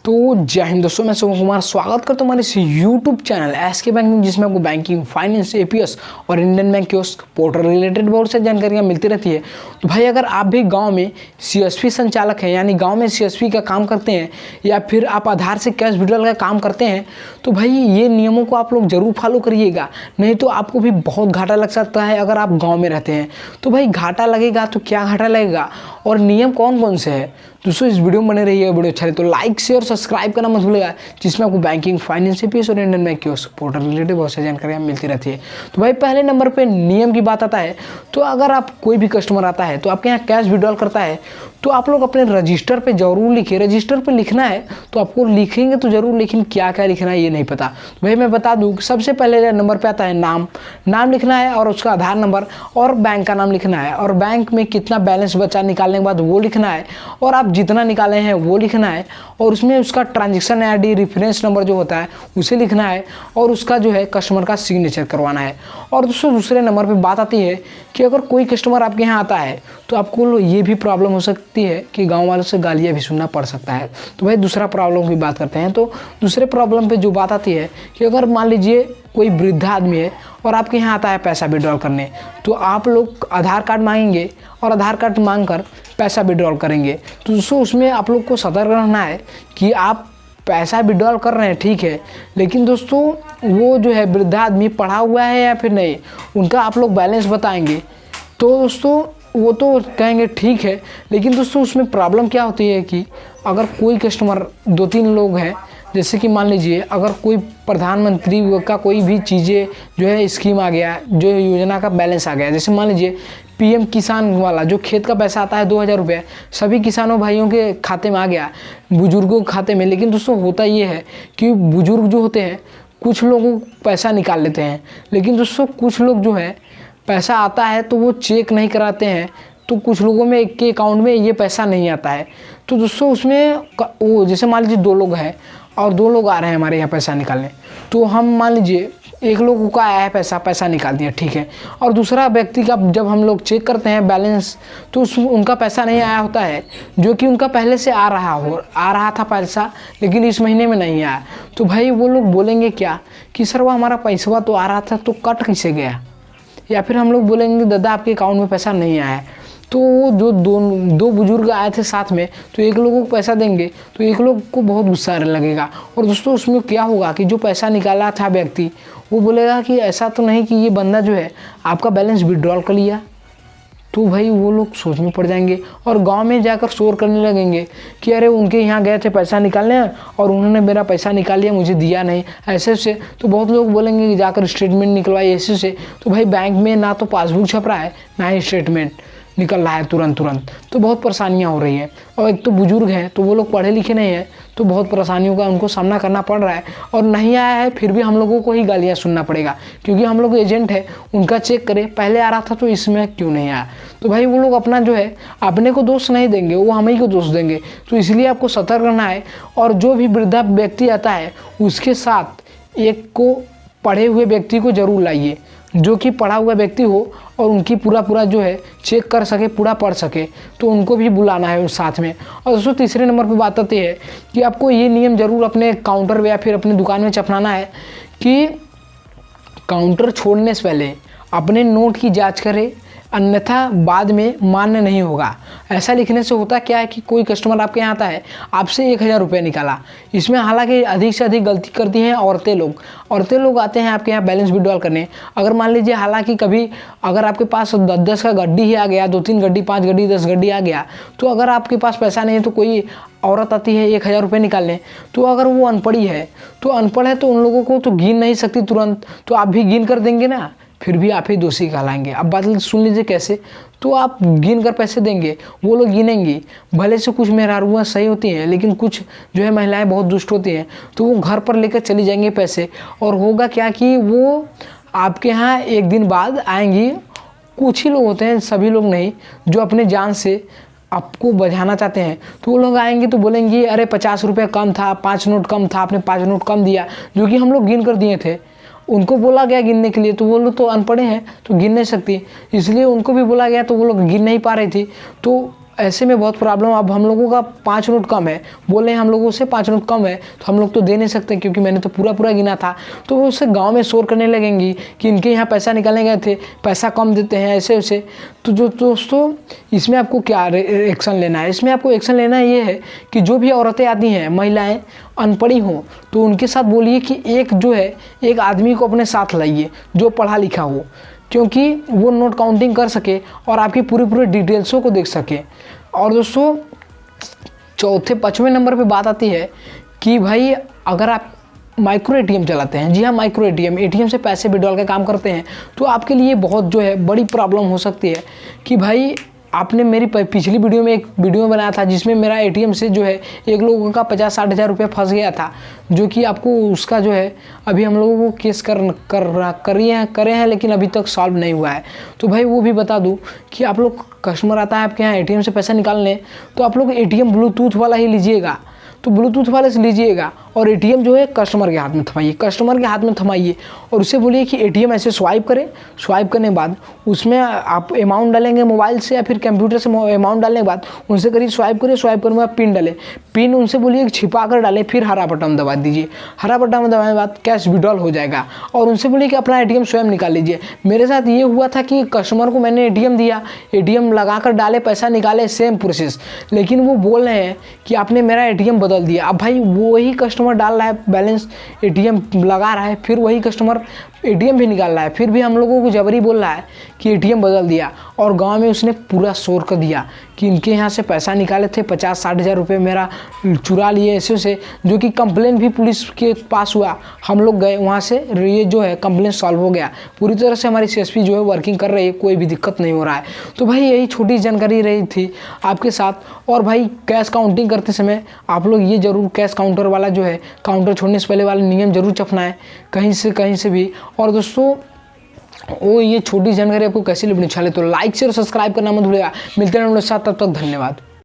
तो जय हिंद दोस्तों, मैं सोम कुमार स्वागत करता हूँ हमारे इस यूट्यूब चैनल एसके बैंकिंग, जिसमें आपको बैंकिंग, फाइनेंस, एपीएस और Indian bank kiosk portal related बहुत से जानकारियाँ मिलती रहती है। तो भाई अगर आप भी गांव में सीएसपी संचालक हैं, यानी गांव में सीएसपी का काम करते हैं, या फिर आप आधार से कैश विड्रॉल का काम करते हैं, तो भाई ये नियमों को आप लोग जरूर फॉलो करिएगा, नहीं तो आपको भी बहुत घाटा लग सकता है अगर आप गाँव में रहते हैं। तो भाई घाटा लगेगा तो क्या घाटा लगेगा और नियम कौन कौन से हैं दोस्तों, इस वीडियो में बने रहिए। वीडियो अच्छा लगे तो लाइक शेयर सब्सक्राइब करना मत भूलिएगा, जिसमें आपको बैंकिंग, फाइनेंस, एपीएस और Indian bank kiosk portal related बहुत सारी जानकारियाँ मिलती रहती है। तो भाई पहले नंबर पे नियम की बात आता है, तो अगर आप कोई भी कस्टमर आता है तो आपके यहाँ कैश विड्रॉल करता है, तो आप लोग अपने रजिस्टर पे जरूर लिखिए। रजिस्टर पे लिखना है तो आपको लिखेंगे तो जरूर, लेकिन क्या क्या लिखना है ये नहीं पता। तो भाई मैं बता दूँ, सबसे पहले नंबर पे आता है नाम लिखना है, और उसका आधार नंबर और बैंक का नाम लिखना है, और बैंक में कितना बैलेंस बचा निकालने के बाद वो लिखना है, और आप जितना निकाले हैं वो लिखना है, और उसमें उसका ट्रांजेक्शन आईडी रेफरेंस नंबर जो होता है उसे लिखना है, और उसका जो है कस्टमर का सिग्नेचर करवाना है। और दोस्तों दूसरे नंबर पे बात आती है कि अगर कोई कस्टमर आपके यहाँ आता है तो आपको ये भी प्रॉब्लम हो सकती है कि गांव वालों से गालियाँ भी सुनना पड़ सकता है। तो भाई दूसरा प्रॉब्लम की बात करते हैं। तो दूसरे प्रॉब्लम पे जो बात आती है कि अगर मान लीजिए कोई वृद्ध आदमी है और आपके यहाँ आता है पैसा विड्रॉल करने, तो आप लोग आधार कार्ड मांगेंगे और आधार कार्ड मांग कर पैसा विड्रॉल करेंगे। तो दोस्तों उसमें आप लोग को सतर्क रहना है कि आप पैसा विड्रॉल कर रहे हैं ठीक है, लेकिन दोस्तों वो जो है वृद्ध आदमी पढ़ा हुआ है या फिर नहीं, उनका आप लोग बैलेंस बताएंगे तो दोस्तों वो तो कहेंगे ठीक है, लेकिन दोस्तों उसमें प्रॉब्लम क्या होती है कि अगर कोई कस्टमर 2-3 लोग हैं, जैसे कि मान लीजिए अगर कोई प्रधानमंत्री का कोई भी चीज़ें जो है स्कीम आ गया, जो योजना का बैलेंस आ गया, जैसे मान लीजिए पीएम किसान वाला जो खेत का पैसा आता है 2000 रुपये, सभी किसानों भाइयों के खाते में आ गया, बुजुर्गों के खाते में। लेकिन दोस्तों होता ये है कि बुजुर्ग जो होते हैं कुछ लोगों पैसा निकाल लेते हैं, लेकिन दोस्तों कुछ लोग जो है पैसा आता है तो वो चेक नहीं कराते हैं, तो कुछ लोगों में के अकाउंट में ये पैसा नहीं आता है। तो दोस्तों उसमें वो जैसे मान लीजिए 2 लोग हैं और 2 लोग आ रहे हैं हमारे यहाँ पैसा निकालने, तो हम मान लीजिए एक लोगों का आया है पैसा निकाल दिया ठीक है, और दूसरा व्यक्ति का जब हम लोग चेक करते हैं बैलेंस तो उनका पैसा नहीं आया होता है, जो कि उनका पहले से आ रहा था पैसा, लेकिन इस महीने में नहीं आया। तो भाई वो लोग बोलेंगे क्या कि सर वो हमारा पैसा तो आ रहा था तो कट कैसे गया, या फिर हम लोग बोलेंगे दादा आपके अकाउंट में पैसा नहीं आया। तो जो दो बुजुर्ग आए थे साथ में, तो एक लोगों को पैसा देंगे तो एक लोग को बहुत गुस्सा लगेगा, और दोस्तों उसमें क्या होगा कि जो पैसा निकाला था व्यक्ति वो बोलेगा कि ऐसा तो नहीं कि ये बंदा जो है आपका बैलेंस विड्रॉल कर लिया। तो भाई वो लोग सोच में पड़ जाएंगे और गांव में जाकर शोर करने लगेंगे कि अरे उनके यहाँ गए थे पैसा निकालने और उन्होंने मेरा पैसा निकाल लिया, मुझे दिया नहीं, ऐसे से। तो बहुत लोग बोलेंगे कि जाकर स्टेटमेंट निकलवाइए ऐसे से। तो भाई बैंक में ना तो पासबुक छप रहा है ना ही स्टेटमेंट निकल रहा है तुरंत, तो बहुत परेशानियाँ हो रही हैं। और एक तो बुजुर्ग हैं तो वो लोग पढ़े लिखे नहीं हैं, तो बहुत परेशानियों का उनको सामना करना पड़ रहा है, और नहीं आया है फिर भी हम लोगों को ही गालियाँ सुनना पड़ेगा, क्योंकि हम लोग एजेंट है, उनका चेक करें पहले आ रहा था तो इसमें क्यों नहीं आया। तो भाई वो लोग अपना जो है अपने को दोष नहीं देंगे, वो हम ही को दोष देंगे। तो इसलिए आपको सतर्क रहना है, और जो भी वृद्धा व्यक्ति आता है उसके साथ एक को पढ़े हुए व्यक्ति को जरूर लाइए, जो कि पढ़ा हुआ व्यक्ति हो और उनकी पूरा जो है चेक कर सके, पूरा पढ़ सके, तो उनको भी बुलाना है उस साथ में। और दोस्तों तीसरे नंबर पर बात आती है कि आपको ये नियम जरूर अपने काउंटर या फिर अपनी दुकान में अपनाना है कि काउंटर छोड़ने से पहले अपने नोट की जांच करें, अन्यथा बाद में मान्य नहीं होगा। ऐसा लिखने से होता क्या है कि कोई कस्टमर आपके यहाँ आता है, आपसे 1000 रुपये निकाला, इसमें हालांकि अधिक से अधिक गलती करती हैं औरतें लोग आते हैं आपके यहाँ बैलेंस विड्रॉल करने। अगर मान लीजिए हालांकि कभी अगर आपके पास 10 का गड्डी ही आ गया, 2-3 गड्डी, 5 गड्डी, 10 गड्डी आ गया, तो अगर आपके पास पैसा नहीं है तो कोई औरत आती है 1000 रुपये निकालने, तो अगर वो अनपढ़ी है तो उन लोगों को तो गिन नहीं सकती तुरंत, तो आप भी गिन कर देंगे ना, फिर भी आप ही दोषी कहलाएंगे। अब बात सुन लीजिए कैसे, तो आप गिन कर पैसे देंगे, वो लोग गिनेंगी, भले से कुछ मेहरारूआँ सही होती हैं लेकिन कुछ जो है महिलाएं बहुत दुष्ट होती हैं, तो वो घर पर लेकर चली जाएंगे पैसे, और होगा क्या कि वो आपके यहाँ एक दिन बाद आएंगी। कुछ ही लोग होते हैं, सभी लोग नहीं, जो अपने जान से आपको बचाना चाहते हैं, तो वो लोग आएंगे तो बोलेंगे अरे 50 रुपये कम था, 5 नोट कम था, आपने 5 नोट कम दिया, जो कि हम लोग गिन कर दिए थे। उनको बोला गया गिनने के लिए, तो वो लोग तो अनपढ़े हैं तो गिन नहीं सकती, इसलिए उनको भी बोला गया तो वो लोग गिन नहीं पा रही थी। तो ऐसे में बहुत प्रॉब्लम। अब हम लोगों का 5 नोट कम है, बोल रहे हैं हम लोगों से 5 नोट कम है, तो हम लोग तो दे नहीं सकते क्योंकि मैंने तो पूरा पूरा गिना था। तो वो उससे गाँव में शोर करने लगेंगी कि इनके यहाँ पैसा निकालने गए थे, पैसा कम देते हैं, ऐसे वैसे। तो जो दोस्तों इसमें आपको क्या एक्शन लेना है? इसमें आपको एक्शन लेना ये है कि जो भी औरतें आती हैं, महिलाएं अनपढ़ी हों, तो उनके साथ बोलिए कि एक जो है एक आदमी को अपने साथ लाइए जो पढ़ा लिखा हो, क्योंकि वो नोट काउंटिंग कर सके और आपकी पूरी डिटेल्सों को देख सके। और दोस्तों 5वें नंबर पे बात आती है कि भाई अगर आप माइक्रो एटीएम चलाते हैं, जी हाँ माइक्रो एटीएम से पैसे विड्रॉल का काम करते हैं, तो आपके लिए बहुत जो है बड़ी प्रॉब्लम हो सकती है कि भाई आपने मेरी पिछली वीडियो में एक वीडियो बनाया था जिसमें मेरा एटीएम से जो है एक लोगों का 50-60 हज़ार रुपये फंस गया था, जो कि आपको उसका जो है अभी हम लोगों को केस करे हैं लेकिन अभी तक सॉल्व नहीं हुआ है। तो भाई वो भी बता दूं कि आप लोग कस्टमर आता है आपके यहाँ एटीएम से पैसा निकालने, तो आप लोग एटीएम ब्लूटूथ वाला ही लीजिएगा, तो ब्लूटूथ वाले से लीजिएगा और एटीएम जो है कस्टमर के हाथ में थमाइए, कस्टमर के हाथ में थमाइए और उससे बोलिए कि एटीएम ऐसे स्वाइप करें। स्वाइप करने के बाद उसमें आप अमाउंट डालेंगे मोबाइल से या फिर कंप्यूटर से अमाउंट डालने के बाद उनसे करिए स्वाइप करिए, स्वाइप करने के बाद पिन डालें, पिन उनसे बोलिए कि छिपा कर डालें, फिर हरा बटन दबा दीजिए, हरा बटन दबाने के बाद कैश विड्रॉल हो जाएगा और उनसे बोलिए कि अपना एटीएम स्वयं निकाल लीजिए। मेरे साथ ये हुआ था कि कस्टमर को मैंने एटीएम दिया, एटीएम लगा कर डाले, पैसा निकाले, सेम प्रोसेस, लेकिन वो बोल रहे हैं कि आपने मेरा एटीएम बदल दिया। अब भाई वही कस्टमर डाल रहा है बैलेंस, एटीएम लगा रहा है, फिर वही कस्टमर एटीएम भी निकाल रहा है, फिर भी हम लोगों को जबरी बोल रहा है कि एटीएम बदल दिया और गांव में उसने पूरा शोर कर दिया कि इनके यहाँ से पैसा निकाले थे, 50-60 हज़ार रुपये मेरा चुरा लिए ऐसे से, जो कि कंप्लेन भी पुलिस के पास हुआ। हम लोग गए वहाँ से, ये जो है कंप्लेन सॉल्व हो गया, पूरी तरह से हमारी सीएसपी जो है वर्किंग कर रही है, कोई भी दिक्कत नहीं हो रहा है। तो भाई यही छोटी जानकारी रही थी आपके साथ। और भाई कैश काउंटिंग करते समय आप लोग ये ज़रूर कैश काउंटर वाला जो है, काउंटर छोड़ने से पहले वाला नियम जरूर चपना कहीं से भी। और दोस्तों ये छोटी जानकारी आपको कैसी लगी, अच्छा लगे तो लाइक शेयर सब्सक्राइब करना मत भूलिएगा। मिलते हैं हम लोग साथ, तब तक धन्यवाद।